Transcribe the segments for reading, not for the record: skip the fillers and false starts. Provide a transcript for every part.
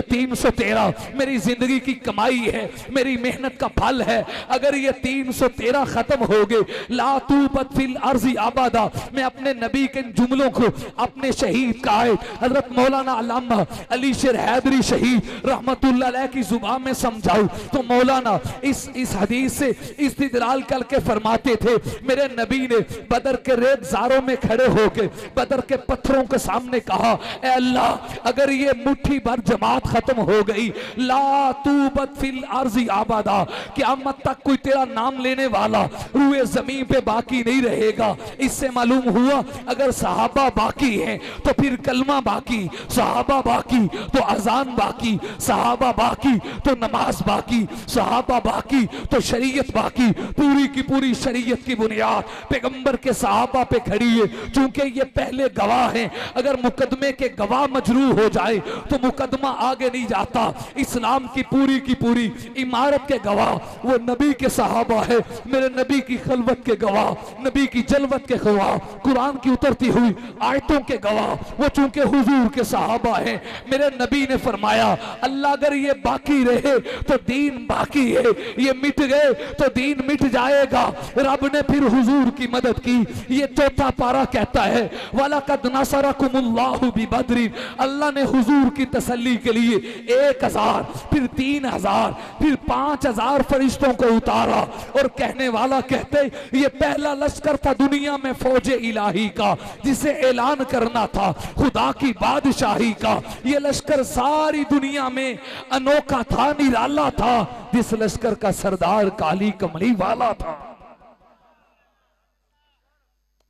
ये 313 मेरी जिंदगी की कमाई है, मेरी मेहनत का फल है। अगर ये 313 खत्म हो गए, ला तूबत फिल अर्जी आबादा, मैं अपने नबी के जुमलों को अपने शहीद कायद हजरत मौलाना अल्लामा अली शेर हैदरी शहीद रहमतुल्लाह अलैह की जुबान में समझाऊं तो मौलाना इस हदीस से इस्तिदलाल करके फरमाते थे, मेरे नबी ने बदर के रेतजारों में खड़े होकर बदर के पत्थरों के सामने कहा, ए अल्लाह अगर ये मुट्ठी भर जमात खत्म हो गई, ला तूबत फिल अर्जी आबादा, क़यामत तक कोई तेरा नाम लेने वाला रूए जमीन पे बाकी नहीं रहेगा। इससे मालूम हुआ अगर सहाबा बाकी हैं तो फिर कलमा बाकी, सहाबा बाकी तो अजान बाकी, सहाबा बाकी तो नमाज बाकी, सहाबा बाकी तो शरीयत बाकी। पूरी की पूरी शरीयत की बुनियाद पैगंबर के सहाबा पे खड़ी है। चूंकि ये पहले गवाह हैं, अगर मुकदमे के गवाह मजरूह हो जाए तो मुकदमा आगे नहीं जाता। इस्लाम की पूरी इमारत के गवाह वो नबी के सहाबा है, मेरे नबी की खलवत के गवाह, नबी की जलवत के गवाह, कुरान की उतरती हुई आयतों के गवाह वो चूंकि हुजूर के सहाबा हैं। मेरे नबी ने फरमाया, अल्लाह अगर ये बाकी रहे तो दीन बाकी है, ये मिट गए तो दीन मिट जाएगा। रब ने फिर हुजूर की मदद की। ये चौथा पारा कहता है, वलकद नसरकुमुल्लाहु बिबद्रिन, अल्लाह ने हुजूर की तसल्ली के लिए 1000 फिर 3000 फिर 5000 फरिश्तों को उतारा। और कहने वाला कहते ये पहला लश्कर था दुनिया में फौजे इलाही का, जिसे ऐलान करना था खुदा की बादशाही का। ये लश्कर सारी दुनिया में अनोखा था, निराला था, जिस लश्कर का सरदार काली कमली वाला था।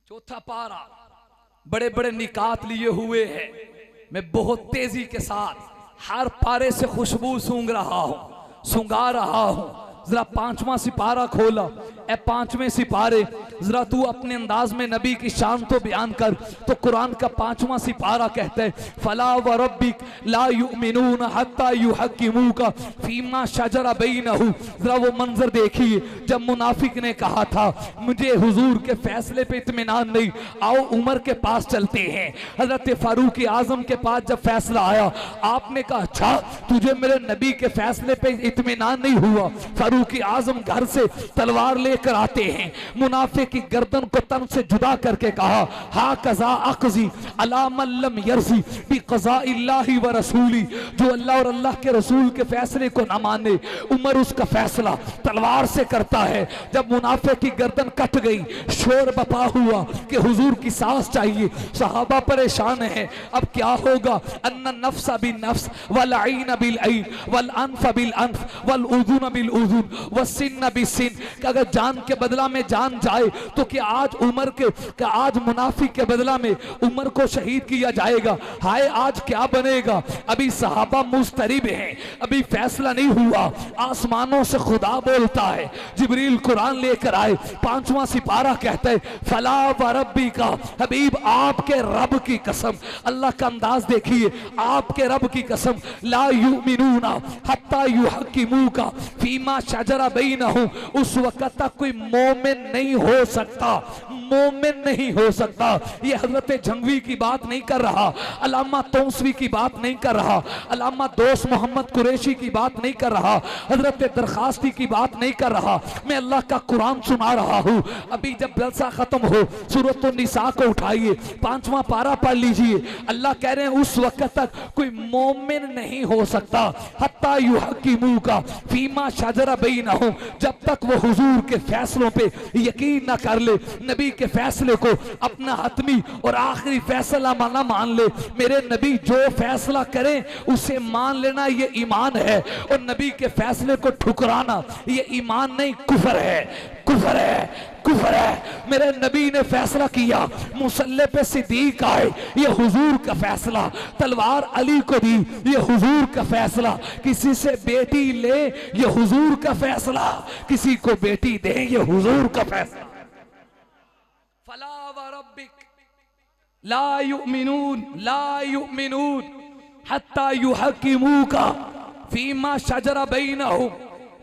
चौथा पारा बड़े बड़े निकात लिए हुए हैं। मैं बहुत तेजी के साथ हर पारे से खुशबू सूंघ रहा हूं, सुंगा रहा हूं। जरा 5वां सिपारा खोला। ए 5वें सिपारे जरा तू अपने अंदाज में नबी की शान तो बयान कर। तो कुरान का 5वां सिपारा कहता है, फला व रब्बिक ला युमिनून हत्ता युहक्किमूका फीमा शजरा बैनहु। जरा वो मंजर देखिए जब मुनाफिक ने कहा था मुझे हुजूर के फैसले पे इत्मीनान नहीं, आओ उमर के पास चलते हैं। हजरत फारूक आजम के पास जब फैसला आया, आपने कहा अच्छा तुझे मेरे नबी के फैसले पे इत्मीनान नहीं हुआ। फारूक आजम घर से तलवार लेकर आते हैं, मुनाफे की गर्दन को तन से जुदा करके कहा, हा कज़ा अक़ज़ी अला मन लम यर्ज़ी बि क़ज़ाइल्लाहि व रसूली, जो अल्लाह और अल्लाह के रसूल के फैसले को ना माने उमर उसका फैसला तलवार से करता है। जब मुनाफे की गर्दन कट गई, शोर बपा हुआ कि हुजूर की सांस चाहिए। सहाबा परेशान है, अब क्या होगा। अन्ना नफ्स बिन नफ्स वल ऐन बिल ऐन वल अनफ बिल अनफ वल उज़ुन बिल उज़ुन वसिन्न बिसिन, अगर जान के बदला में जान जाए तो क्या आज उमर के आज मुनाफिक के बदला में उमर को शहीद किया जाएगा। हाय आज क्या बनेगा। अभी सहाबा मुस्तरिब हैं, अभी फैसला नहीं हुआ। आसमानों से खुदा बोलता है, जिब्रील कुरान लेकर आए। 5वां सिपारा कहता है, फला व रब्बी का, हबीब आपके रब की कसम। अल्लाह का अंदाज देखिए, आपके रब की कसम, ला युमिनूना हत्ता युहक्किमूका फीमा शजरा बैनहुम, उस वक्त तक कोई मोमिन नहीं हो सकता, मोमिन नहीं हो सकता। ये हजरत जंगवी की बात नहीं कर रहा, अल्लामा तौसवी की बात नहीं कर रहा, अल्लामा दोस्त मोहम्मद कुरैशी की बात नहीं कर रहा, हजरत दरखास्ती की बात नहीं कर रहा। मैं अल्लाह का कुरान सुना रहा हूँ। अभी जब जलसा खत्म हो सूरत निसा को उठाइए, 5वां पारा पढ़ लीजिए। अल्लाह कह रहे हैं उस वक्त तक कोई मोमिन नहीं हो सकता, हत्ता युहक्किमूका फीमा शजरा बैनहुम, जब तक वो हुजूर के फैसलों पे यकीन ना कर ले, नबी के फैसले को अपना हतमी और आखिरी फैसला माना मान ले। मेरे नबी जो फैसला करें उसे मान लेना ये ईमान है, और नबी के फैसले को ठुकराना ये ईमान नहीं, कुफर है, कुफर है, कुफर है। मेरे नबी ने फैसला किया, मुसल्ले पे सिद्दीक आए, ये हुजूर का फैसला। तलवार अली को दी, ये हुजूर का फैसला। किसी से बेटी ले, ये हुजूर का फैसला। किसी को बेटी दे, ये हुजूर का फैसला। फला व रब्बिक ला युमिनून हत्ता युहक्किमूका फीमा शजरा बैनहुम।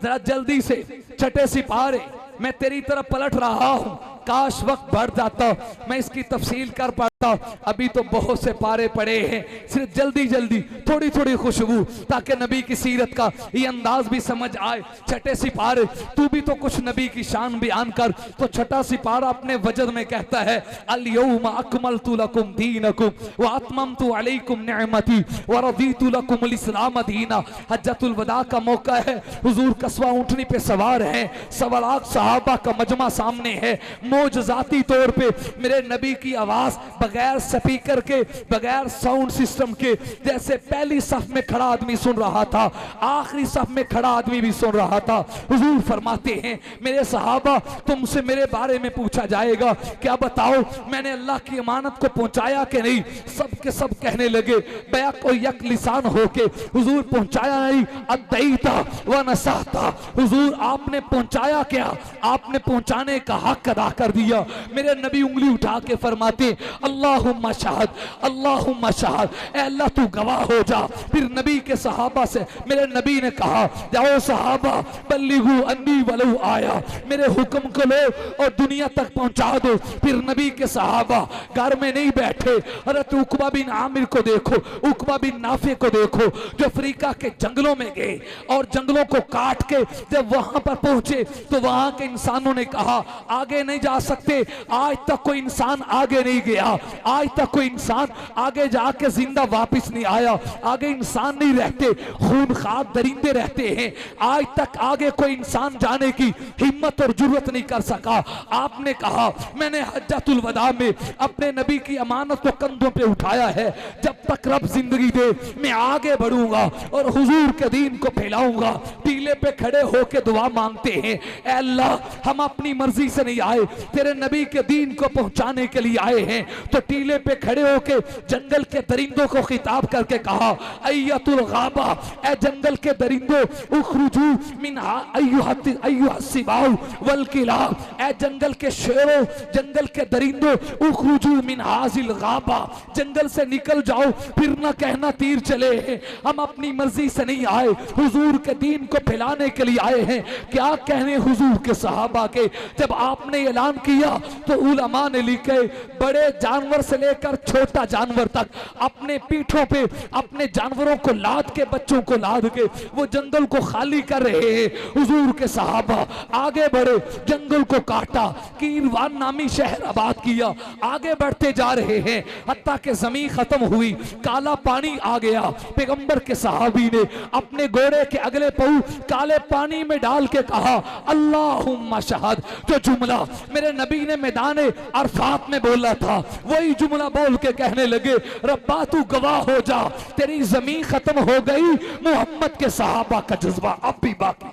जरा जल्दी से छठे सिपारे, मैं तेरी तरफ पलट रहा हूं, काश वक्त बढ़ जाता, मैं इसकी तफसील कर पा अभी तो बहुत से पारे पड़े हैं, सिर्फ जल्दी जल्दी थोड़ी थोड़ी खुशबू, ताकि नबी की सीरत का ये अंदाज भी समझ आए। छठे सिपारे तू भी तो कुछ नबी की शान बयान कर। तो छठा सिपारा अपने वजद में कहता है, अल-यौमा अकमलतु लकुम दीनकुम व अतममतु अलैकुम निअमती व रदीतु लकुमुल इस्लाम दीना। हज्जतुल वदा का मौका है, हुजूर कसवा ऊंटनी पे सवार हैं, सवा लाख सहाबा का मजमा सामने है। मोजजाती तौर पे मेरे नबी की आवाज बगैर स्पीकर के, बगैर साउंड सिस्टम के, जैसे पहली सफ में खड़ा आदमी सुन रहा था, आखिरी सफ में खड़ा आदमी भी सुन रहा था। हुजूर फरमाते हैं, मेरे सहाबा तुमसे मेरे बारे में पूछा जाएगा, क्या बताओ मैंने अल्लाह की अमानत को पहुंचाया कि नहीं? सब के सब कहने लगे बैक और यक लिसान होके, हुजूर पहुंचाया नहीं, अद्दैता व नसाता। हुजूर आपने पहुंचाया क्या? आपने पहुंचाने का हक अदा कर दिया। मेरे नबी उंगली उठा के फरमाते, अल्लाहुम्मा शहद, अल्लाहुम्मा शहद, ऐ अल्लाह तू गवाह हो जा। फिर नबी के सहाबा से मेरे नबी ने कहा, जाओ सहाबा बल्लिगु अन्नी वलौ आया, मेरे हुक्म को लो और दुनिया तक पहुंचा दो। फिर नबी के सहाबा घर में नहीं बैठे, हज़रत उकबा बिन आमिर को देखो, उकबा बिन नाफे को देखो, जो अफ्रीका के जंगलों में गए और जंगलों को काट के जब वहां पर पहुंचे तो वहां के इंसानों ने कहा आगे नहीं जा सकते। आज तक कोई इंसान आगे नहीं गया, आज तक कोई इंसान आगे जाके जिंदा वापस नहीं आया। आगे इंसान नहीं रहते, खूनखार दरिंदे रहते हैं। आज तक आगे कोई इंसान जाने की हिम्मत और जुर्रत नहीं कर सका। आपने कहा मैंने हज्जतुल वदा में अपने नबी की अमानत को कंधों पे उठाया है, जब तक रब जिंदगी दे मैं आगे बढ़ूंगा और हुजूर के दीन को फैलाऊंगा। टीले पे खड़े होके दुआ मांगते हैं, ऐ अल्लाह हम अपनी मर्जी से नहीं आए, तेरे नबी के दीन को पहुंचाने के लिए आए हैं। तो टीले पे खड़े होके जंगल के दरिंदों को खिताब करके कहा, अय्यतुल गाबा, ऐ जंगल के दरिंदों, उखरुजू मिनहा अय्युहस्सिबाउ वल किलाब, ऐ जंगल के शेरों, जंगल के दरिंदों, उखरुजू मिन हाजिल गाबा, जंगल से निकल जाओ, फिर न कहना तीर चले हैं। हम अपनी मर्जी से नहीं आए, हुजूर के दीन को फैलाने के लिए आए हैं। क्या कहने हुजूर के सहाबा के, जब आपने ऐलान किया तो उलमा ने लिखे, बड़े जानवर से लेकर छोटा जानवर तक अपने पीठों पे अपने जानवरों को लाद के, बच्चों को लाद के वो जंगल को खाली कर रहे हैं। हुजूर के सहाबा आगे बढ़े, जंगल को काटा, कीरवान नामी शहर आबाद किया, आगे बढ़ते जा रहे हैं, हत्ता के जमीन खत्म हुई, काला पानी आ गया। पैगंबर के सहाबी ने अपने घोड़े के अगले पहू काले पानी में डाल के कहा, अल्लाहुम्मा शहद। जो जुमला मेरे नबी ने मैदान अरफात में बोला था, वही जुमला बोल के कहने लगे, रब्बा तू गवाह हो जा, तेरी जमीन खत्म हो गई, मोहम्मद के सहाबा का जज्बा अब भी बाकी।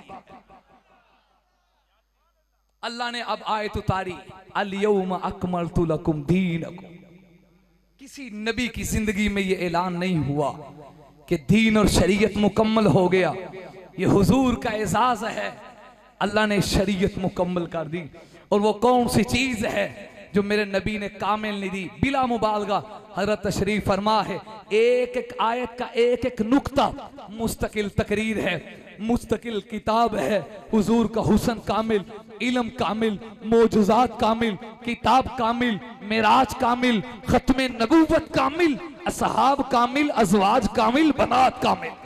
अल्लाह ने अब आयत उतारी, अल-यौमा अकमलतु लकुम दीनकुम। किसी नबी की जिंदगी में यह ऐलान नहीं हुआ कि दीन और शरीयत मुकम्मल हो गया। ये हुजूर का एजाज है, अल्लाह ने शरीयत मुकम्मल कर दी। और वो कौन सी चीज है जो मेरे नबी ने कामिल नहीं दी? बिला मुबालगा हजरत तशरीफ फरमा है, एक एक आयत का एक एक नुक्ता मुस्तकिल तकरीर है, मुस्तकिल किताब है। हुजूर का हुस्न कामिल, इल्म कामिल, मौजूजात कामिल, किताब कामिल, मेराज कामिल, खत्मे नबूवत कामिल, असहाब कामिल, अजवाज कामिल, बनात कामिल।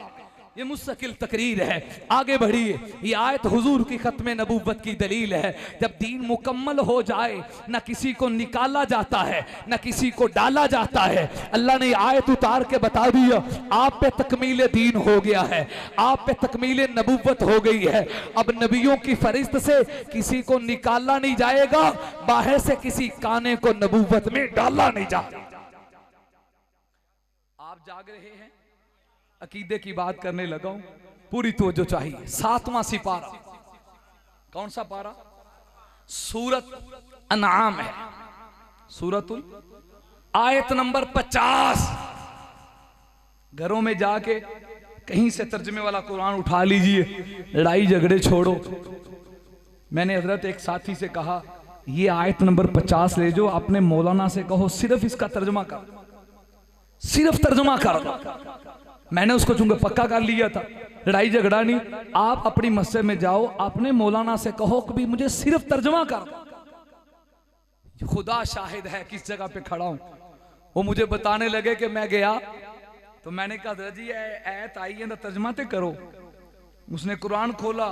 ये मुस्तकिल तकरीर है। आगे बढ़िए, ये आयत हुजूर की खत्मे नबूवत की दलील है। जब दीन मुकम्मल हो जाए, न किसी को निकाला जाता है, न किसी को डाला जाता है। अल्लाह ने आयत उतार के बता दिया, आप पे तकमील दीन हो गया है, आप पे तकमील नबूवत हो गई है। अब नबियों की फरिश्त से किसी को निकाला नहीं जाएगा, बाहर से किसी काने को नबूवत में डाला नहीं जाएगा। आप जाग रहे हैं, अकीदे की बात करने लगा हूं, पूरी तवज्जो चाहिए। 7वां सिपारा, कौन सा पारा? सूरत अनआम है, सूरतुल आयत नंबर 50। घरों में जाके कहीं से तर्जमे वाला कुरान उठा लीजिए, लड़ाई झगड़े छोड़ो। मैंने हजरत एक साथी से कहा, ये आयत नंबर 50 ले जो, अपने मौलाना से कहो सिर्फ इसका तर्जमा कर, सिर्फ तर्जमा कर। मैंने उसको चूंकि पक्का कर लिया था, लड़ाई झगड़ा नहीं। आप अपनी मस्जिद में जाओ, अपने मौलाना से कहो कि भी मुझे सिर्फ तर्जमा कर। खुदा शाहिद है किस जगह पे खड़ा हूं। वो मुझे बताने लगे कि मैं गया तो मैंने कहा हज़रत जी ऐत आई है ना तर्जमा ते करो। उसने कुरान खोला,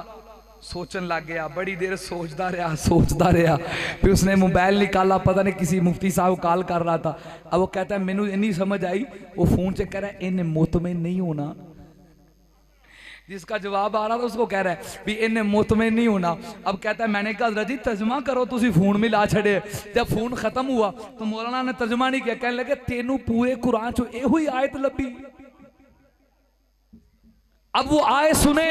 सोचन लग गया, बड़ी देर सोचता रहा। फिर उसने मोबाइल निकाला, पता नहीं किसी मुफ्ती साहब कॉल कर रहा था। अब वो कहता है मैनू इन्नी समझ आई, वो फोन से कह रहा है इन्हें मुतमिन नहीं होना। जिसका जवाब आ रहा था उसको कह रहा है भी इन्हें मुतमिन नहीं होना। अब कहता है मैंने कहा हज़रत जी तर्जमा करो, तुसी फोन में ला छड़े। जब फोन खत्म हुआ तो मौलाना ने तर्जमा नहीं किया, कहने लगे तेनू पूरे कुरान चो ये हुई आयत लभी। अब वो आए सुने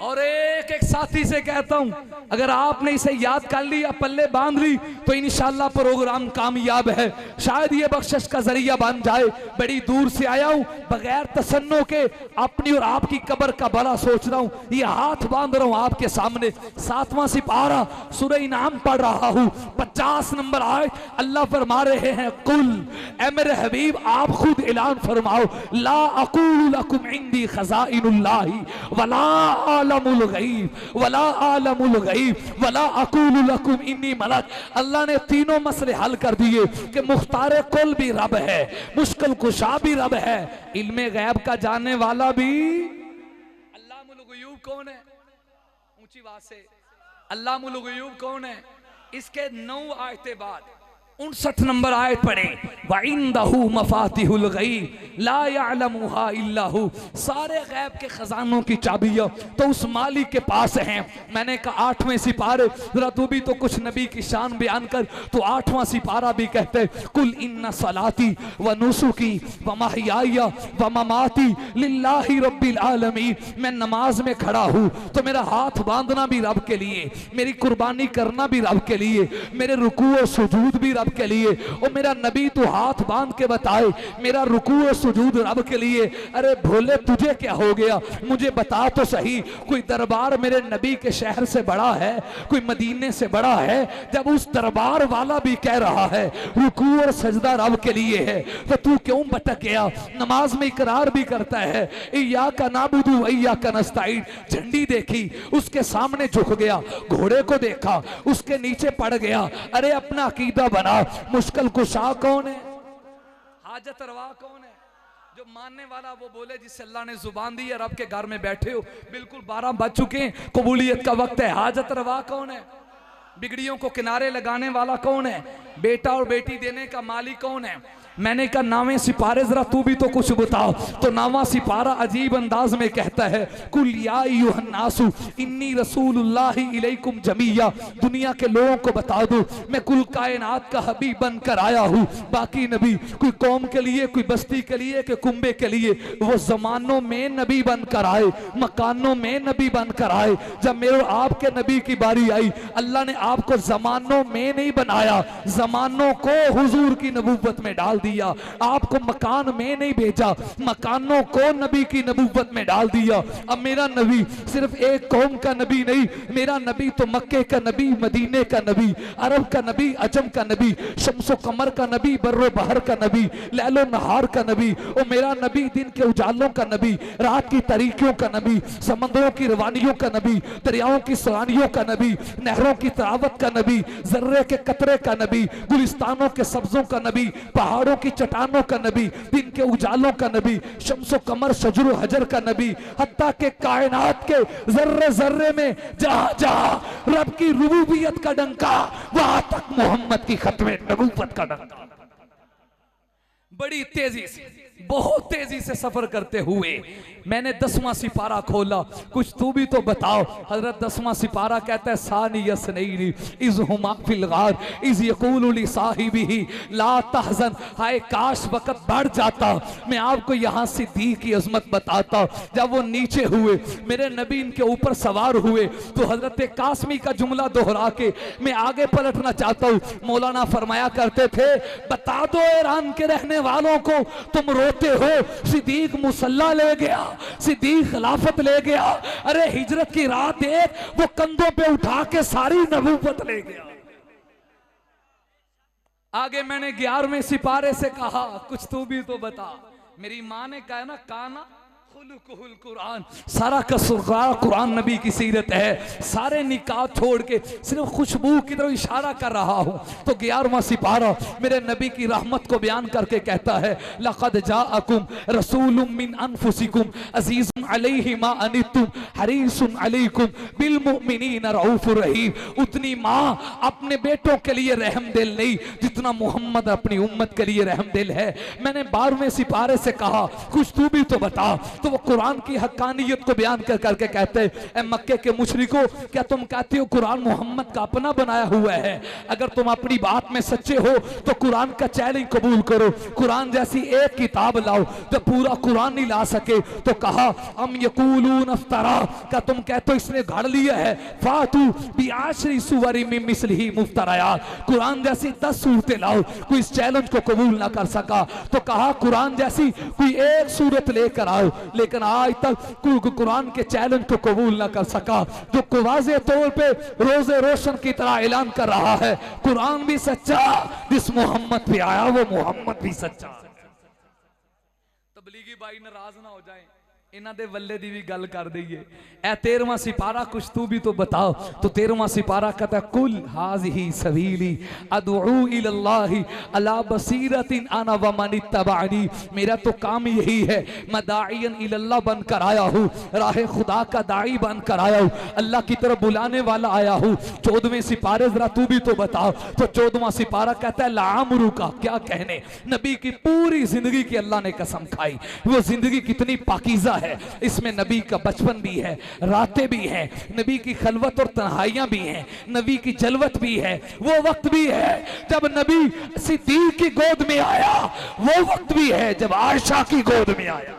और एक एक साथी से कहता हूं अगर आपने इसे याद कर लिया, पल्ले बांध ली तो इंशाल्लाह प्रोग्राम कामयाब है। शायद ये बख्शिश का जरिया बन जाए। बड़ी दूर से आया हूं बगैर तसन्नो के, अपनी और आपकी कब्र का भला सोच रहा हूं। ये हाथ बांध रहा हूं आपके सामने। 7वां सिपारा सूरह इनाम पढ़ रहा हूं, 50 नंबर आयत। अल्लाह फरमा रहे हैं कुल, ए मेरे हबीब आप खुद ऐलान फरमाओ, ला अक़ूलु लकुम इंदी खज़ाइनुल्लाहि वला आलमुल गैब वला आलमुल गैब वला अक़ूलु लकुम इन्नी मलक। अल्लाह ने तीनों मसले हल कर दिए कि मुख्तार कुल भी रब है, मुश्किल कुशा भी रब है, इल्मे गैब का जानने वाला भी। अल्लामुल गुयूब कौन है? ऊंची आवाज से अल्लामुल गुयूब कौन है? इसके 9 आयतें बाद 59 नंबर आयत पढ़े, वइंदहु मफातिहुल गैब ला यअलमुहा इल्ला हु। सारे गैब के खजानों की चाबियां तो उस मालिक के पास हैं। मैंने कहा 8वें सिपारे, जरा तू भी तो कुछ नबी की शान बयान कर। तो 8वां सिपारा भी कहते कुल इन्ना सलाती व नुसुकी व महयाया व ममाती लिल्लाहि रब्बिल आलमीन। मैं नमाज में खड़ा हूँ तो मेरा हाथ बांधना भी रब के लिए, मेरी कुर्बानी करना भी रब के लिए, मेरे रुकू और सुजूद भी रब के लिए। और मेरा नबी तो हाथ बांध के बताए मेरा रुकू और सुजूद रब के लिए। अरे भोले तुझे क्या हो गया, मुझे बता तो सही, कोई दरबार मेरे नबी के शहर से बड़ा है, कोई मदीने से बड़ा है? जब उस दरबार वाला भी कह रहा है रुकू और सजदा रब के लिए है, तो तू क्यों भटक गया? नमाज में इकरार भी करता है इय्याका नअबुदु व इय्याका नस्तईन। झंडी देखी उसके सामने झुक गया, घोड़े को देखा उसके नीचे पड़ गया। अरे अपना अकीदा बना। मुश्किल कुशा कौन है? हाजत रवा कौन है? जो मानने वाला वो बोले जिससे अल्लाह ने जुबान दी है। रब के घर में बैठे हो, बिल्कुल 12 बज चुके हैं, कबूलियत का वक्त है। हाजत रवा कौन है? बिगड़ियों को किनारे लगाने वाला कौन है? बेटा और बेटी देने का मालिक कौन है? मैंने कहा 9वें सिपारे जरा तू भी तो कुछ बताओ। तो 9वां सिपारा अजीब अंदाज में कहता है कुल या अय्युहन्नासु इन्नी रसूलुल्लाहि इलैकुम जमीया। दुनिया के लोगों को बता दो मैं कुल कायनात का हबीब बनकर आया हूँ। बाकी नबी कोई कौम के लिए, कोई बस्ती के लिए, कोई कुंबे के लिए, वो जमानों में नबी बनकर आए, मकानों में नबी बनकर आए। जब मेरे आपके नबी की बारी आई, अल्लाह ने आपको जमानों में नहीं बनाया, जमानों को हुजूर की नबूवत में डाल दिया। आपको मकान में नहीं भेजा, मकानों को नबी की नबूवत में डाल दिया। अब मेरा नबी सिर्फ एक कौम का नबी नहीं, मेरा नबी तो मक्के का नबी, मदीने का नबी, अरब का नबी, अजम का नबी, शम्सो कमर का नबी, बर्रो बहर का नबी, लैलो नहार का नबी। और मेरा नबी दिन के उजालों का नबी, रात की तारीकियों का नबी, समंदरों की रवानियों का नबी, दरियाओं की सवानियों का नबी, नहरों की तरावत का नबी, जर्रे के कतरे का नबी, गुलिस्तानों के सब्जों का नबी, पहाड़ों की चट्टानों का नबी, दिन के उजालों का नबी, शम्सो कमर शजरो हजर का नबी, हत्ता के कायनात के जर्रे जर्रे में जहां जहां रब की रुबूबियत का डंका, वहां तक मोहम्मद की खत्मे नबूवत का डंका। बड़ी तेजी से, बहुत तेजी से सफर करते हुए मैंने 10वां सिपारा खोला। कुछ तू भी तो बताओ। हजरत 10वां सिपारा कहता है सानी यसनैनी इज़ हुमा फिल गार इज़ यक़ूलु ली साहिबिही ला तहज़न। हाय काश वक़्त बढ़ जाता, मैं आपको यहाँ सिद्दीक़ की अज़मत बताता। जब वो नीचे हुए, मेरे नबी इनके ऊपर सवार हुए, तो हजरत कासमी का जुमला दोहरा के मैं आगे पलटना चाहता हूँ। मौलाना फरमाया करते थे बता दो ईरान के रहने वालों को तुम रोते हो, सिद्दीक़ मुसल्ला ले गया, सिद्दीक़ खिलाफत ले गया। अरे हिजरत की रात देख, वो कंधों पे उठा के सारी नबूवत ले गया। आगे मैंने 11वें सिपारे से कहा कुछ तू भी तो बता। मेरी माँ ने कहा ना काना खुलुकुहुल कुरान, सारा का सारा कुरान नबी की सीरत है। सारे निकात छोड़ के सिर्फ खुशबू की तरफ इशारा कर रहा हूँ। तो 11वां सिपारा मेरे नबी की रहमत को बयान करके कहता है, लक़द जाअकुम रसूलुम मिन अनफुसिकुम अज़ीज़ुन अलैहि मा अनित्तुम हरीसुन अलैकुम बिल मुमिनीना रऊफुर रहीम। उतनी माँ अपने बेटों के लिए रहमदिल नहीं जितना मोहम्मद अपनी उम्मत के लिए रहमदिल है। मैंने 12वें सिपारे से कहा कुछ तू भी तो बता, तो वो कुरान की हक्कानियत को बयान कर करके कहते हैं, ए मक्के के मुशरिको, क्या तुम कहते हो कुरान मोहम्मद का अपना बनाया हुआ है? अगर तुम अपनी बात में सच्चे हो तो कुरान का चैलेंज कबूल करो, कुरान जैसी एक किताब लाओ। जब पूरा कुरान नहीं ला सके तो कहा अम यकूलून अफ्तरा, क्या तुम कहते हो इसने घड़ लिया है? फातू बिआशरी सुवरी मिन मिस्लिही मुफ्तरायात, कुरान जैसी 10 सूरतें लाओ। कोई इस चैलेंज को कबूल ना कर सका तो कहा कुरान जैसी कोई एक सूरत लेकर आओ। लेकिन आज तक कोई कुरान के चैलेंज को कबूल ना कर सका। जो वाज़े तौर पे रोजे रोशन की तरह ऐलान कर रहा है, कुरान भी सच्चा, जिस मोहम्मद पे आया वो मोहम्मद भी सच्चा। तबलीगी भाई नाराज ना हो जाए, इन्हां दे वल्ले दी भी गल कर दईए। ए 13वां सिपारा कुछ तू भी तो बताओ। तो 13वां सिपारा कहता है, कुल हाज़िही सबीली अदऊ इलल्लाहि अला बसीरतिन अना व मन इत्तबानी। मेरा तो काम यही है, मैं दाइयन इलल्लाह बनकर आया हूँ, राह खुदा का दाई बनकर आया हूँ, अल्लाह की तरफ बुलाने वाला आया हूँ। 14वें सिपारे जरा तू भी तो बताओ। तो 14वां सिपारा कहता है, लामरू का क्या कहने, नबी की पूरी जिंदगी की अल्लाह ने कसम खाई। वो जिंदगी कितनी पाकीज़ा है, इसमें नबी का बचपन भी है, रातें भी हैं, नबी की खलवत और तन्हाइयां भी हैं, नबी की जलवत भी है। वो वक्त भी है जब नबी सिद्दीक की गोद में आया, वो वक्त भी है जब आयशा की गोद में आया।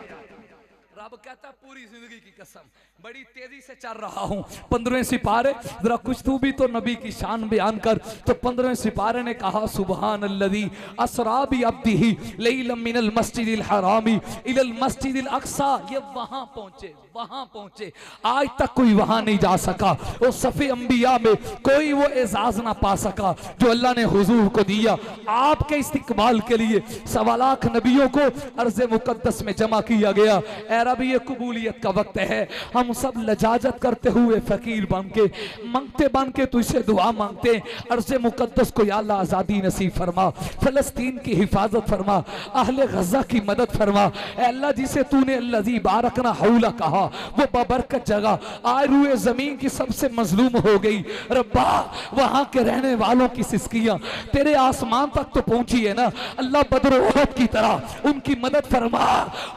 रब कहता पूरी जिंदगी की कसम, बड़ी तेजी से चल रहा हूं। 15वें सिपारे जरा कुछ तू भी तो नबी की शान बयान कर। तो 15वें सिपारे ने कहा, सुबहान अल्लज़ी असरा बि अब्दिही लैलन मिनल मस्जिदिल हरामी इलल मस्जिदिल अक्सा। ये वहां पहुंचे, वहां पहुंचे, आज तक कोई वहां नहीं जा सका। वो सफ़े अंबिया में कोई वो एजाज ना पा सका जो अल्लाह ने हुजूर को दिया। आपके इस्तिकबाल के लिए 1.25 लाख नबियों को अर्ज़ मुक़द्दस में जमा किया गया। ए रब, ये कबूलियत का वक्त है। हम सब लजाजत करते हुए फकीर बन के, मांगते बन के तुझसे दुआ मांगते, अर्ज़ मुक़द्दस को या अल्लाह आज़ादी नसीब फरमा, फ़लस्तीन की हिफाजत फरमा, अहले गज़ा की मदद फरमा। ए अल्लाह, जिसे तूने अल्लज़ी बारकना हौला कहा, वो बाबरकत जगह आज रूए ज़मीन की सबसे मजलूम हो गई। रब्बा, वहाँ के रहने वालों की सिसकियाँ तेरे आसमान तक तो पहुँची है ना। अल्लाह, बदर उहद की तरह उनकी मदद फरमा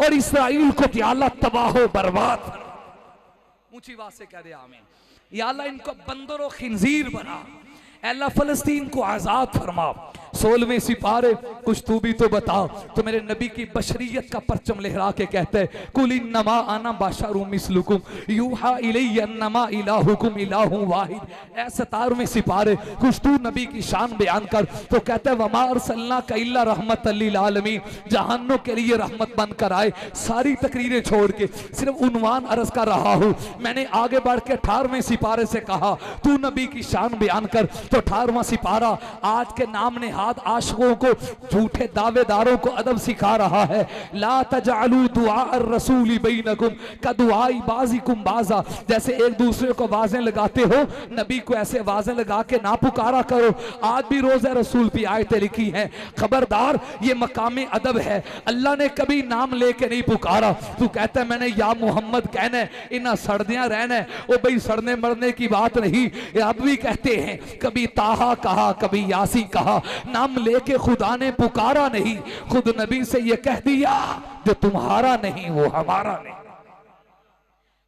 और इसराइल को या अल्लाह तबाह बर्बाद फरमा। ऊंची बात से कह दे आमीन। या अल्लाह, इनको बंदर और खिंजीर बना। अल्लाह, फलस्तीन को आजाद फरमा। 16वें सिपारे कुछ तू भी तो बताओ। तो मेरे नबी की बशरियत का परचम लहरा के कहते हैं, कुल इन्नमा अना बशरुम मिस्लुकुम यूहा इलैया अन्नमा इलाहुकुम इलाहुन वाहिद। ए 17वें सिपारे कुछ तू नबी की शान बयान कर। तो कहते हैं, वमा अरसलनाका इल्ला रहमतल लिल आलमीन, जहानों के लिए रहमत बनकर आए। सारी तकरीरें छोड़ के सिर्फ उन्वान अर्ज कर रहा हूँ। मैंने आगे बढ़ के 18वें सिपारे से कहा, तू नबी की शान बयान कर। तो 18वां सिपारा आज के नाम ने आशिकों को, झूठे दावेदारों को अदब सिखा रहा है। ला तजअलू दुआ अर्रसूली बैनकुम कदुआई बाज़िकुम बाज़ा, जैसे एक दूसरे को आवाजें लगाते हो, नबी को ऐसे आवाजें लगा के ना पुकारा करो। आज भी रोज़े रसूल पे आयतें लिखी हैं, खबरदार, ये मकाम अदब है। अल्लाह ने कभी नाम लेके नहीं पुकारा। तू कहता है मैंने या मोहम्मद कहना है, इन्ना सड़दियां रहना है। ओ भाई, सड़ने मरने की बात नहीं। अब भी कहते हैं, कभी ताहा कहा, कभी यासी कहा, नाम लेके खुदा ने पुकारा नहीं। खुद नबी से ये कह दिया, जो तुम्हारा नहीं वो हमारा नहीं।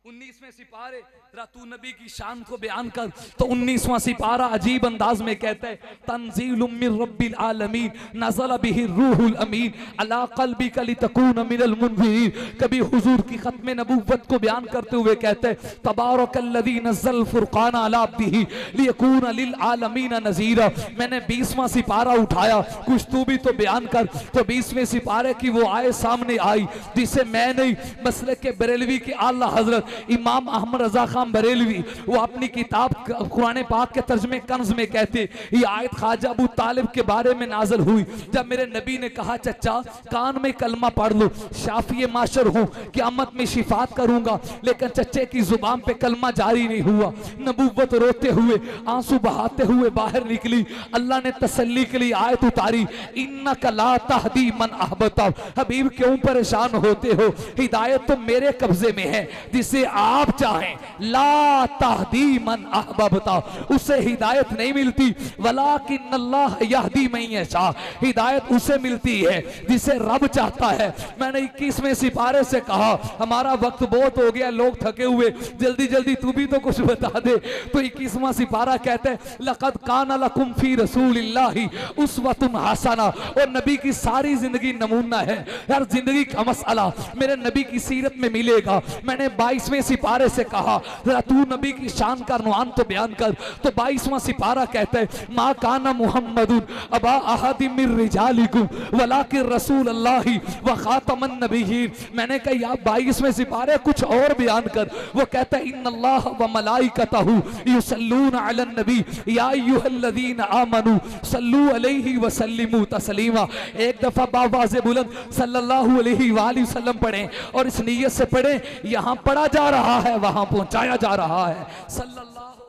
19वें सिपारे तू नबी की शान को बयान कर। तो 19वां सिपारा अजीब अंदाज में कहता है, तंजीलुम मिर रब्बिल आलमीन नज़ल बिही रूहुल अमीन अला क़ल्बिका लितकून मिनल मुनज़िरीन। कभी हुजूर की खत्म नबूवत को बयान करते हुए कहते हैं, तबारकल्लज़ी नज़्ज़ल फ़ुरक़ान अला अब्दिही लियकून लिल आलमीन नज़ीरा। मैंने 20वां सिपारा उठाया, कुछ तू भी तो बयान कर। तो 20वें सिपारे की वो आए सामने आई जिसे मैं नहीं, मसलक के बरेलवी के आला हजरत इमाम अहमद रजा खान बरेलवी वो अपनी किताब कुरान पाक के तर्जुमे कंज में कहते ये आयत ख्वाजा अबू तालिब के बारे में नाज़िल हुई जब मेरे नबी ने कहा चचा कान में कलमा पढ़ लो, शाफी माशर हूँ क़यामत में शिफात करूंगा, लेकिन चच्चे की जुबान पे कलमा जारी नहीं हुआ। नबूवत रोते हुए आंसू बहाते हुए बाहर निकली। अल्लाह ने तसल्ली के लिए आयत उतारी, इन्नका ला तहदी मन अहबता। हबीब क्यों परेशान होते हो, हिदायत तो मेरे कब्जे में है, जिसे आप चाहें। ला तहदी मन अहबता, उसे हिदायत नहीं मिलती। वलाकिन अल्लाह यहदी मन यशा, हिदायत उसे मिलती है जिसे रब चाहता है। मैंने 21वें सिपारे से कहा हमारा वक्त बहुत हो गया, लोग थके हुए, जल्दी जल्दी तू भी तो कुछ बता दे। तो 21वां सिपारा कहते हैं लक़द काना लकुम फी रसूलिल्लाहि उस्वतुन हसना, और नबी की सारी जिंदगी नमूना है। हर जिंदगी का मसला मेरे नबी की सीरत में मिलेगा। मैंने 22वें सिपारे से कहा जरा तू नबी की शान का नुआन तो बयान कर। तो 22वां सिपारा कहता है मा काना मुहम्मदुन अबा अहदिम मिर रिजालिकुम वलाकिन रसूल अल्लाहि व खातमन नबिय्यीन। मैंने कहा या 22वें सिपारे कुछ और बयान कर। वो कहता है इन्नल्लाह व मलाइकतहु युसल्लूना अलन नबी या अय्युहल्लज़ीना आमनू सल्लू अलैहि व सल्लिमू तस्लीमा। एक दफा बावाज़े बुलंद सल्लल्लाहु अलैहि वसल्लम पढ़ें और इस नियत से पढ़ें यहाँ पढ़ा जा रहा है वहां पहुंचाया जा रहा है। सल्लल्लाहु,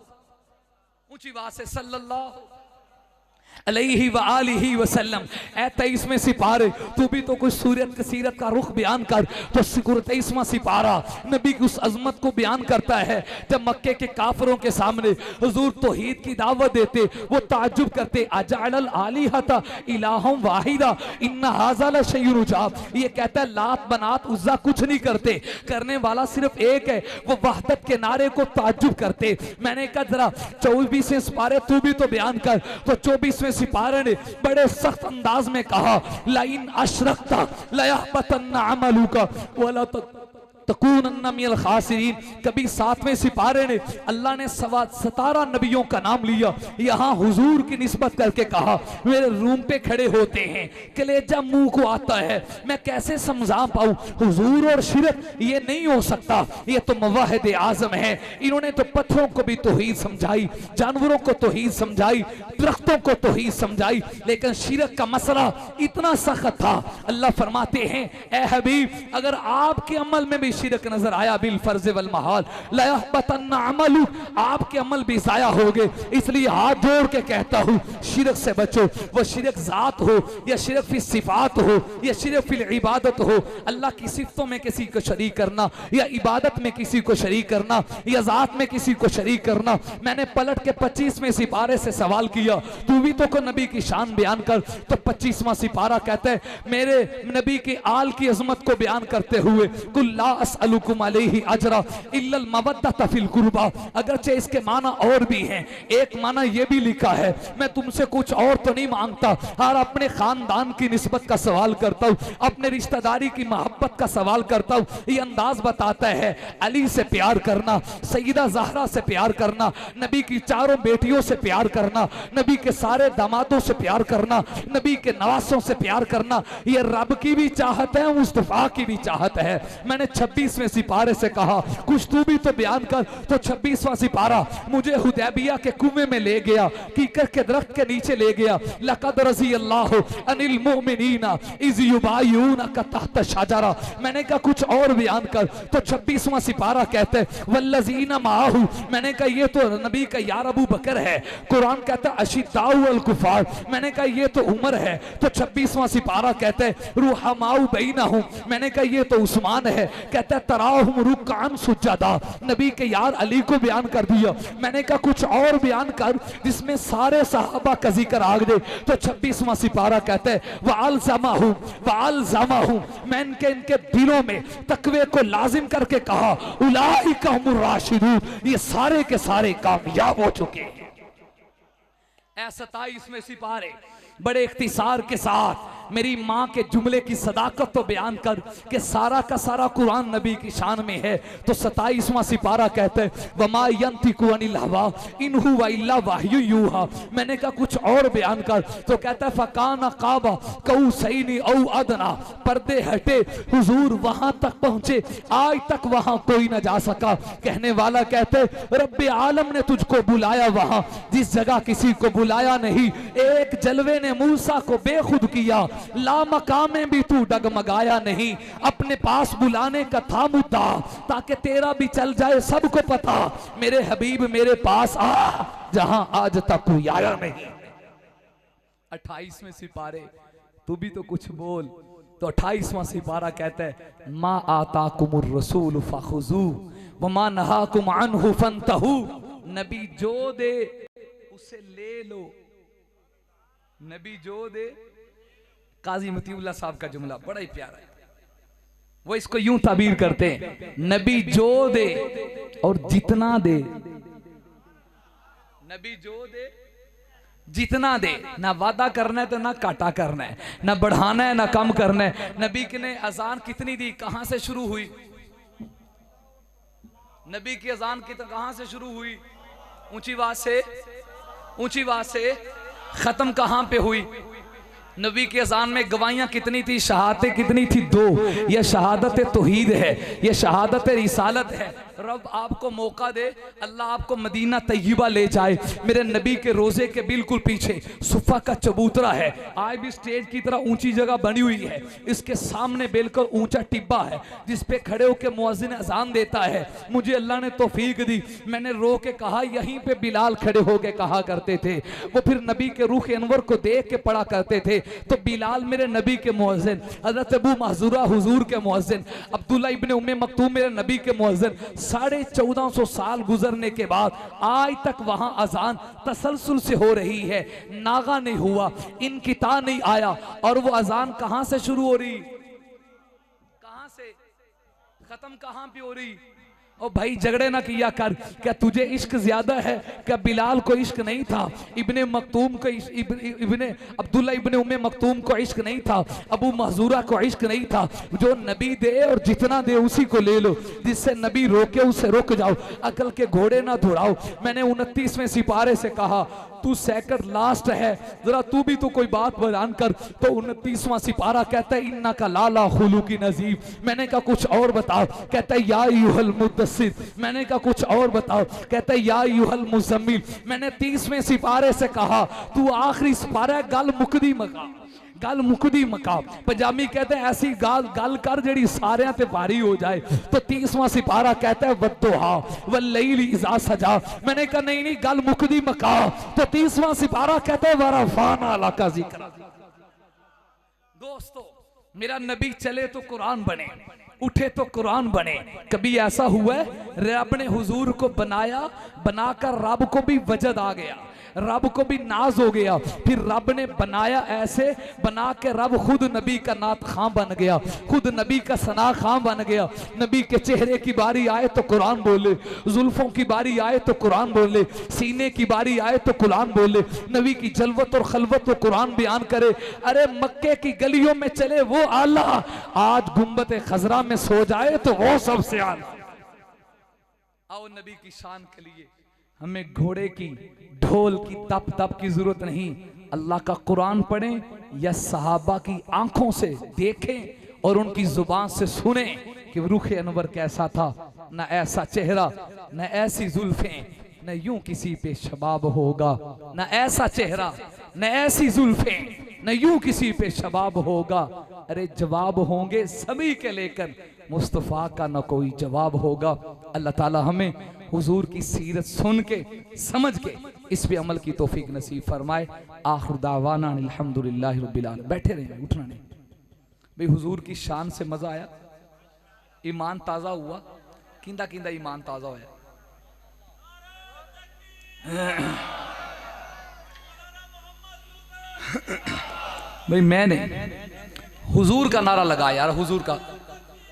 ऊंची आवाज से सल्लल्लाहु अलैहि व आलिहि वसल्लम। 23वें सिपारे तू भी तो कुछ सीरत का रुख बयान कर। तो 23वां सिपारा नबी की उस अजमत को बयान करता है जब मक्के के काफरों के सामने हुजूर तौहीद की दावत देते, वो ताज्जुब करते अजअल आलिहता इलाहम वाहिदा इन्ना हाज़ा लशैउन उजाब। ये कहता है लात बनात उज़्ज़ा कुछ नहीं करते, करने वाला सिर्फ एक है। वो वहदत के नारे को ताज्जुब करते। मैंने कहा जरा 24वें सिपारे तू भी तो बयान कर। तो 24वें सिपारे ने बड़े सख्त अंदाज में कहा लाइन अशरकता लयहबतन्ना अमलुका वला तकूनन्ना मिनल खासिरीन। कभी 7वें सिपारे ने अल्लाह ने 17 नबियों का नाम लिया, यहाँ हुजूर की निस्बत करके कहा मेरे रूम पे खड़े होते हैं, कलेजा मुंह को आता है, मैं कैसे समझा पाऊं हुजूर और शिरक ये नहीं हो सकता, ये तो मुवाहिद आजम है। इन्होंने तो पत्थरों को भी तौहीद समझाई, जानवरों को तौहीद समझाई, दरख्तों को तौहीद समझाई, लेकिन शिरक का मसला इतना सख्त था। अल्लाह फरमाते हैं ए हबीब अगर आपके अमल में भी शिरक नजर आया बिल फर्ज वल महाल लयहबतन्ना अमलु, आपके अमल भी जाया हो गए। इसलिए हाथ जोड़ के कहता हूँ शिरक से बचो। वो शिरक जात हो या शिरक फिल सिफात हो या शिरक फिल इबादत हो, अल्लाह की सिफतों में किसी को शरीक करना या इबादत में किसी को शरीक करना या जात में किसी को शरीक करना। मैंने पलट के 25वें सिपारे से सवाल किया तू भी तो को नबी की शान बयान कर। तो 25वां सिपारा कहता है मेरे नबी के आल की अजमत को बयान करते हुए कुल्ला अस्अलुकुम अलैहि अजरा इल्लल मवद्दत फिल कुर्बा। अगरचे इसके माना और भी हैं, एक माना ये भी लिखा है मैं तुमसे कुछ और तो नहीं मांगता, और अपने खानदान की निस्बत का सवाल करता हूँ, अपने रिश्तेदारी की मोहब्बत का सवाल करता हूँ। ये अंदाज बताता है अली से प्यार करना, सईदा ज़हरा से प्यार करना, नबी की चारों बेटियों से प्यार करना, नबी के सारे दामादों से प्यार करना, नबी के नवासों से प्यार करना, ये रब की भी चाहत है, मुस्तफा की भी चाहत है। मैंने 26वें सिपारे से कहा कुछ तू भी तो बयान कर। तो 26वां सिपारा मुझे हुदैबिया के कुएं में ले गया, कीकर के दरख्त के नीचे ले गया। लक़द रज़ी अल्लाहु अनिल मुमिनीना इज़ युबाय्यूनका तहत शजरा। मैंने कहा कुछ और बयान कर। तो 26वां सिपारा कहते वल्लज़ीना माहू, मैंने कहा ये तो नबी का यार अबू बकर है। कुरान कहता अशिद्दाउ अल कुफार, मैंने कहा ये तो उमर है। तो 26वां सिपारा कहते रुहमाउ बैनहुम, मैंने कहा ये तो उस्मान है। कहता है तराहुम रुक्कान सुज्जदा, नबी के यार अली को बयान कर दिया। मैंने कहा कुछ और बयान कर जिसमें सारे सहाबा का जिक्र आ गए। तो 26वां सिपारा कहता है वालज़माहु वालज़माहु, मैं इनके दिलों में तकवे को लाजिम करके कहा उलाइका हुमुर राशिदून, ये सारे के सारे कामयाब हो चुके हैं। 27वें सिपारे बड़े इख्तिसार के साथ मेरी माँ के जुमले की सदाकत तो बयान कर कि सारा का सारा कुरान नबी की शान में है। तो 27वां सिपारा कहते हैं वमा यंतिकु अनिल हवा इन हुवा इल्ला वाह्यु यूहा। मैंने कहा कुछ और बयान कर। तो कहता है फकाना काबा कौसैनी औ अदना। पर्दे हटे, हुजूर वहां तक पहुंचे, आज तक वहां कोई ना जा सका। कहने वाला कहते रब्बे आलम ने तुझको बुलाया वहां जिस जगह किसी को बुलाया नहीं। एक जलवे ने मूसा को बेखुद किया, लामकाम में भी तू डगमगाया नहीं। अपने पास बुलाने का था मुद्दा ताकि तेरा भी चल जाए सबको पता। मेरे हबीब मेरे पास आ जहां आज तक कोई आया नहीं। 28वें सिपारे तू भी तो कुछ बोल। तो 28वां सिपारा कहता है मा आताकुमुर रसूल फखुजू व मा नहाकुम अन्हु फंतहू। नबी जो दे उसे ले लो, नबी जो दे। काजी मतीउल्लाह साहब का जुमला बड़ा ही प्यारा है, वो इसको यूं ताबीर करते हैं नबी जो दे और जितना दे। नबी जो दे जितना दे, ना वादा करना है तो ना काटा करना है, ना बढ़ाना है ना कम करना है। नबी ने अजान कितनी दी, कहां से शुरू हुई? नबी की अजान कहां से शुरू हुई? ऊंची आवाज से, ऊंची आवाज से। खत्म कहां पे हुई? नबी की अजान में गवाहियां कितनी थी, शहादतें कितनी थी? 2। यह शहादत तौहीद है, यह शहादत रिसालत है। रब आपको मौका दे, अल्लाह आपको मदीना तैयबा ले जाए। मेरे नबी के रोजे के बिल्कुल पीछे सुफा का चबूतरा है, आज भी स्टेज की तरह ऊंची जगह बनी हुई है। इसके सामने बिल्कुल ऊंचा टिब्बा है जिस पे खड़े होकर मुअज्जिन अजान देता है। मुझे अल्लाह ने तौफीक दी, मैंने रो के कहा, यहीं पे बिलाल खड़े होके कहा करते थे। वो फिर नबी के रूह अनवर को देख के पढ़ा करते थे। तो बिलाल मेरे नबी के मुअज्जिन, हजरत अबू महजूरा हुजूर के मुअज्जिन, अब्दुल्ला इब्ने उम्मे मक्तूम मेरे नबी के मुअज्जिन। 1450 साल गुजरने के बाद आज तक वहां अजान तसलसल से हो रही है, नागा नहीं हुआ, इनकिता नहीं आया। और वो अजान कहां से शुरू हो रही, कहां से खत्म कहां पे हो रही? ओ भाई झगड़े ना किया कर। क्या तुझे इश्क ज्यादा है? क्या बिलाल को इश्क नहीं था? इब्ने मक्तूम को इब्ने अब्दुल्ला इब्ने उम्मे मक्तूम को इश्क नहीं था? अबू महजूरा को इश्क नहीं था? जो नबी दे और जितना दे उसी को ले लो, जिससे नबी रोके उसे रुक जाओ, अकल के घोड़े ना दौड़ाओ। मैंने 29वें सिपारे से कहा तू सेकंड लास्ट है, जरा तू भी तो कोई बात बयान कर। तो 29वां सिपारा कहता है इन्ना का लाला खुलूकी नजीब। मैंने कहा कुछ और बताओ। कहता है या अय्युहल मुद्दस्सिर। मैंने कहा कुछ और बताओ। कहता है या अय्युहल मुज़म्मिल। मैंने 30वें सिपारे से कहा तू आखिरी सिपारा, गल मुकदी मका, गल मुकदी मका। पंजाबी कहते हैं ऐसी गल कर जेड़ी सारियां ते भारी हो जाए। तो 30वां सिपारा कहता है वद्दुहा वल्लैली इज़ा सजा। मैंने कहा नहीं नहीं, गल मुकदी मका। तो 30वां सिपारा कहता है वरफाना लका ज़िक्रा। दोस्तों, मेरा नबी चले तो कुरान बने, उठे तो कुरान बने। कभी ऐसा हुआ है रब ने हुजूर को बनाया, बनाकर रब को भी वजद आ गया, रब को भी नाज हो गया। फिर रब ने बनाया ऐसे, बना के रब खुद नबी का नात खां बन गया, खुद नबी का सना खां बन गया। नबी के चेहरे की बारी आए तो कुरान बोले, जुल्फों की बारी आए तो कुरान बोले, सीने की बारी आए तो कुरान बोले। नबी की जलवत और खलवत तो कुरान बयान करे। अरे मक्के की गलियों में चले वो आला, आज गुंबद खजरा में सो जाए तो वो सबसे आला। आओ नबी की शान के लिए हमें घोड़े की, ढोल की, तप की जरूरत नहीं। अल्लाह का कुरान पढ़ें या सहाबा की आंखों से देखें और उनकी जुबान से सुने कि रुख अनवर कैसा था। न ऐसा चेहरा, न ऐसी जुल्फें, न यूं किसी पे शबाब होगा। न ऐसा चेहरा, न ऐसी जुल्फें, न यूं किसी पे शबाब होगा। अरे जवाब होंगे सभी के, लेकर मुस्तफ़ा का न कोई जवाब होगा। अल्लाह ताला हमें हुजूर की सीरत सुन के, समझ के, इस पे अमल की तौफीक नसीब फरमाए। आखिर दावाना अल्हम्दुलिल्लाहि रब्बिल आलमीन। बैठे रहें, उठना नहीं भाई। हुजूर की शान से मजा आया, ईमान ताजा हुआ। किंदा किंदा ईमान ताजा होया। भाई मैंने हुजूर का नारा लगा यार, हुजूर का,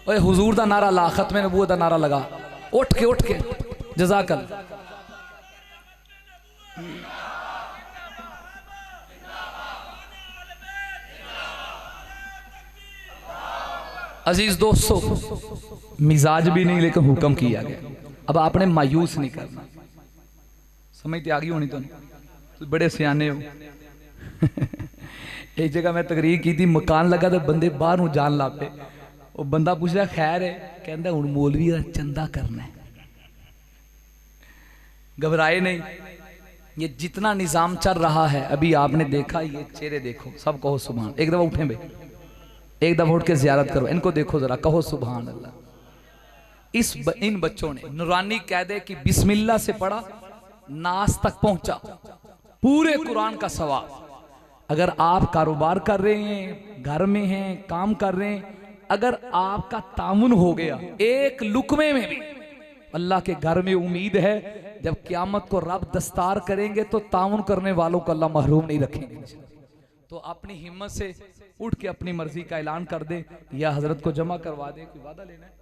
ओए हुजूर का नारा ला, खत्मे नबूवत का नारा लगा। उठ के जज़ाकल। अजीज दोस्तों, मिजाज भी नहीं लेकिन हुक्म किया गया। अब आपने मायूस नहीं करना। समझ ते आ गई होनी तो बड़े सियाने हो। एक जगह मैं तकरीर की थी, मकान लगा तो बंदे बाहर जान ला पे। वो बंदा पूछ रहा खैर है, कहता हुण मौलवी दा चंदा करना है। घबराए नहीं। ये जितना निजाम चल रहा है अभी आपने देखा, ये चेहरे देखो, सब कहो सुभान। एक दफा उठे बे, एक दफा उठ के जियारत करो, इनको देखो जरा, कहो सुभान अल्लाह। इन बच्चों ने नूरानी कहदे कि बिस्मिल्लाह से पढ़ा, नास तक पहुंचा, पूरे कुरान का सवाब। अगर आप कारोबार कर रहे हैं, घर में हैं, काम कर रहे हैं, अगर आपका तामुन हो गया एक लुकमे में भी, अल्लाह के घर में उम्मीद है जब क़यामत को रब दस्तार करेंगे तो तामुन करने वालों को अल्लाह महरूम नहीं रखेंगे। तो अपनी हिम्मत से उठ के अपनी मर्जी का ऐलान कर दे, या हजरत को जमा करवा दे, कोई वादा लेना है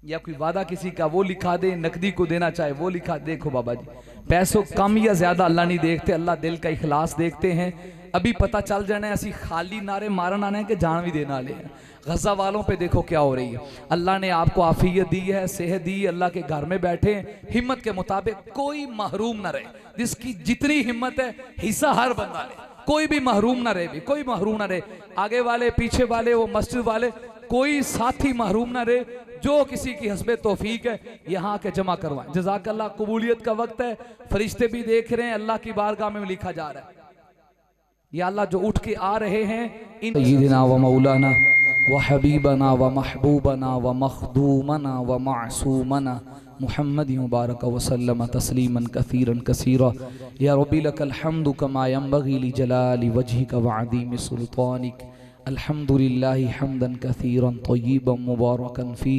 या कोई वादा किसी का वो लिखा दे, नकदी को देना चाहे वो लिखा। देखो बाबा जी, पैसों कम या ज्यादा अल्लाह नहीं देखते, अल्लाह दिल का इखलास देखते हैं। अभी पता चल जाना है, असी खाली नारे मारन आने के जान भी देना ले। गजा वालों पे देखो क्या हो रही है। अल्लाह ने आपको आफियत दी है, सेहत दी, अल्लाह के घर में बैठे, हिम्मत के मुताबिक कोई महरूम ना रहे। जिसकी जितनी हिम्मत है हिस्सा हर बंदा ले, कोई भी महरूम ना रहे, भी कोई महरूम ना रहे। आगे वाले, पीछे वाले, वो मस्जिद वाले, कोई साथी महरूम ना रहे। जो किसी की हस्बे तौफीक है यहाँ के जमा करवाएं। जज़ाकल्लाह। कबूलियत का वक्त है, फरिश्ते भी देख रहे हैं, अल्लाह की बारगाह में लिखा जा रहा है। या अल्लाह जो उठ के आ रहे हैं, इन सय्यिदना व मौलाना व हबीबना व महबूबना व मखदूमना व मासूमना मुहम्मद मुबारक वसल्लम तस्लीमन कसीरन कसीरा। या रब्बी लकल हम्दु कमा यंबगी लिजलाली वजहिक व अज़ीम सुल्तानिक। अल्हम्दुलिल्लाहि हम्दन कसीरन तय्यिबन मुबारकन फी।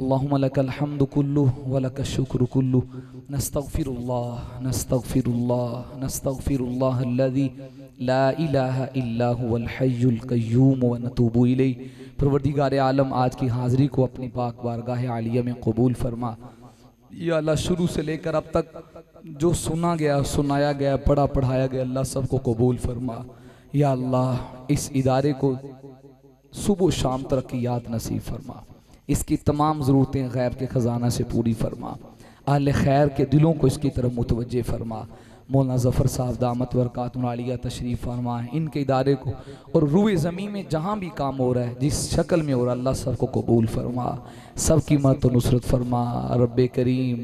अल्लाहुम्मा लकल हम्दु कुल्लुहु व लकश शुक्रु कुल्लुहु। नस्तगफिरुल्लाह नस्तगफिरुल्लाह नस्तगफिरुल्लाह अल्लज़ी ला इलाहा इल्ला हुवल हय्युल क़य्यूम व नतूबु इलैहि। परवरदिगार आलम, आज की हाज़िरी को अपनी पाक बारगाह आलिया में कबूल फरमा। या अल्लाह, शुरू से लेकर अब तक जो सुना गया, सुनाया गया, पढ़ा पढ़ाया गया, अल्लाह सबको कबूल फरमा। या अल्लाह, इस इदारे को सुबह शाम तरक्कियात नसीब फरमा, इसकी तमाम ज़रूरतें गैब के ख़जाना से पूरी फरमा। अहले खैर के दिलों को इसकी तरफ मुतवज्जे फरमा। मौलाना ज़फ़र साहब दामत बरकातुहुल आलिया तशरीफ़ फरमाएँ, इनके इदारे को और रूए ज़मीन में जहाँ भी काम हो रहा है, जिस शक्ल में हो रहा है, अल्लाह सबको कबूल फरमा, सबकी मदद और नुसरत फरमा। रब्बे करीम,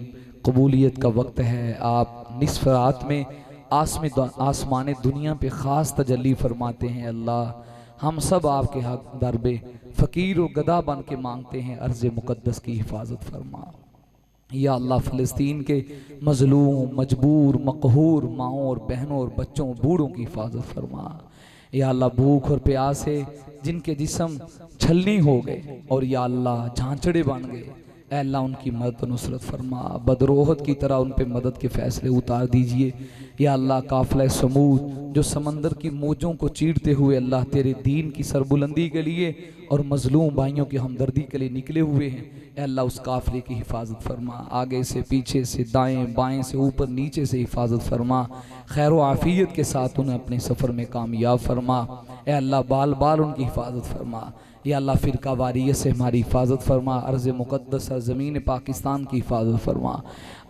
कबूलियत का वक्त है। आप निस्फ़ रात में आसमान दुनिया पे ख़ास तजल्ली फरमाते हैं। अल्लाह, हम सब आपके हक दरबे फ़कीर और गदा बन के मांगते हैं, अर्ज़ मुक़द्दस की हिफाजत फरमा। या अल्लाह, फ़लस्तीन के मज़लूम, मजबूर, मक़हूर माओं और बहनों और बच्चों, बूढ़ों की हिफाजत फरमा। या अल्लाह, भूख और प्यास से जिनके जिस्म छलनी हो गए और या अल्लाह झांचड़े बन गए, ऐ अल्लाह उनकी मदद नुसरत फरमा। बदरोहत की तरह उन पे मदद के फ़ैसले उतार दीजिए। या अल्लाह, काफ़िला समूद जो समंदर की मौजों को चीरते हुए अल्लाह तेरे दीन की सरबुलंदी के लिए और मज़लूम भाइयों की हमदर्दी के लिए निकले हुए हैं, ऐ अल्लाह उस काफ़िले की हिफाजत फरमा। आगे से, पीछे से, दाएं बाएं से, ऊपर नीचे से हिफाजत फरमा। खैर व आफ़ियत के साथ उन्हें अपने सफ़र में कामयाब फरमा। ऐ अल्लाह, बाल बाल उनकी हिफाजत फरमा। या अल्लाह, फ़िरका वारियत से हमारी हिफाजत फरमा। अर्ज़ मुक़द्दस ज़मीन पाकिस्तान की हिफाजत फरमा।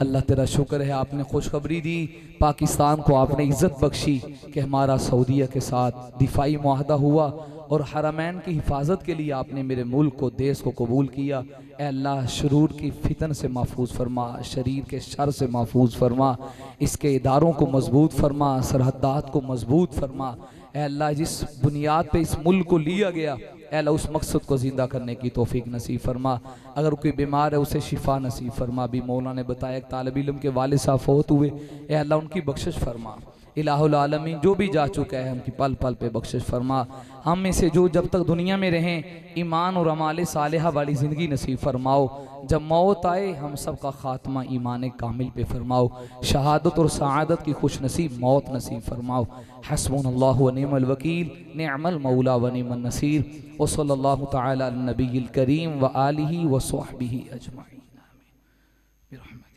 अल्लाह, तेरा शुक्र है, आपने खुशखबरी दी, पाकिस्तान को आपने इज़्ज़त बख्शी कि हमारा सऊदीया के साथ दिफाई मुआहदा हुआ और हरमैन की हिफाजत के लिए आपने मेरे मुल्क को, देश को कबूल किया। ऐ अल्लाह, शुरूर की फितन से महफूज फरमा, शरीर के शर से महफूज फरमा, इसके इदारों को मजबूत फरमा, सरहदात को मजबूत फरमा। ऐ अल्लाह, जिस बुनियाद पे इस मुल्क को लिया गया, ऐ अल्लाह उस मकसद को ज़िंदा करने की तौफीक नसीब फरमा। अगर कोई बीमार है उसे शिफा नसीब फरमा। भी मौला ने बताया एक तालिब इल्म के वालिद साहब फौत हुए, ऐ अल्लाह उनकी बख्शिश फरमा। इलाहुल आलमीन, जो भी जा चुका है उनकी पल पल पे बख्शिश फरमा। हम में से जो जब तक दुनिया में रहें, ईमान और अमाल सालिहा वाली ज़िंदगी नसीब फरमाओ। जब मौत आए हम सब का ख़ात्मा ईमान कामिल पे फरमाओ। शहादत और सआदत की खुश नसीब मौत नसीब फरमाओ। हस्बुनल्लाहु व निअमल वकील, निअमल मौला व निअमन नसीर। व सल्लल्लाहु तआला अला नबिय्यिल करीम व आलिहि व स्वहबिहि अजमाइन। आमीन।